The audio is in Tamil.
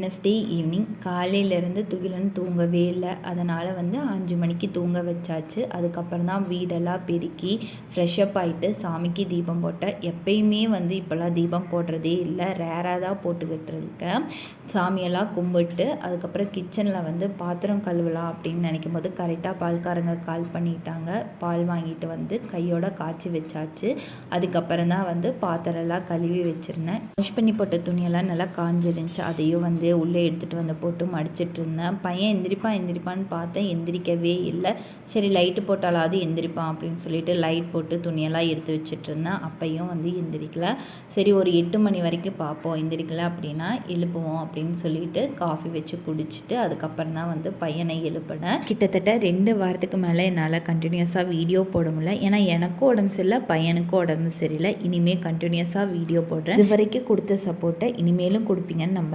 வெட்னஸ்டே ஈவினிங் காலையிலேருந்து துகிலன் தூங்கவே இல்லை. அதனால் 5 மணிக்கு தூங்க வச்சாச்சு. அதுக்கப்புறம் தான் வீடெல்லாம் பெருக்கி ஃப்ரெஷ்அப் ஆகிட்டு சாமிக்கு தீபம் போட்டேன். எப்பயுமே இப்போல்லாம் தீபம் போடுறதே இல்லை, ரேராக தான் போட்டுக்கிட்டு இருக்கேன். சாமியெல்லாம் கும்பிட்டு அதுக்கப்புறம் கிச்சனில் பாத்திரம் கழுவலாம் அப்படின்னு நினைக்கும் போது கரெக்டாக பால்காரங்க கால் பண்ணிட்டாங்க. பால் வாங்கிட்டு கையோட காய்ச்சி வச்சாச்சு. அதுக்கப்புறம் தான் பாத்திரம்லாம் கழுவி வச்சுருந்தேன். வாஷ் பண்ணி போட்ட துணியெல்லாம் நல்லா காஞ்சிருந்துச்சு. அதையும் உள்ளே எடுத்துகிட்டு போட்டு மடிச்சிட்டு இருந்தேன். பையன் எந்திரிப்பான்னு பார்த்தேன், எந்திரிக்கவே இல்லை. சரி லைட்டு போட்டாலாவது எந்திரிப்பான் அப்படின்னு சொல்லிட்டு லைட் போட்டு துணியெல்லாம் எடுத்து வச்சுட்டு இருந்தேன். அப்பையும் எந்திரிக்கல. சரி ஒரு 8 மணி வரைக்கும் பார்ப்போம், எந்திரிக்கல அப்படின்னா எழுப்புவோம் அப்படின்னு சொல்லிட்டு காஃபி வச்சு குடிச்சிட்டு அதுக்கப்புறம் தான் பையனை எழுப்பினேன். கிட்டத்தட்ட 2 வாரத்துக்கு மேலே என்னால் கண்டினியூஸாக வீடியோ போட முடியல. ஏன்னா எனக்கும் உடம்பு சரியில்லை, பையனுக்கும் உடம்பு சரியில்லை. இனிமேல் கண்டினியூஸாக வீடியோ போடுறேன். இது வரைக்கும் கொடுத்த சப்போர்ட்டை இனிமேலும் கொடுப்பீங்கன்னு நம்புகிறேன்.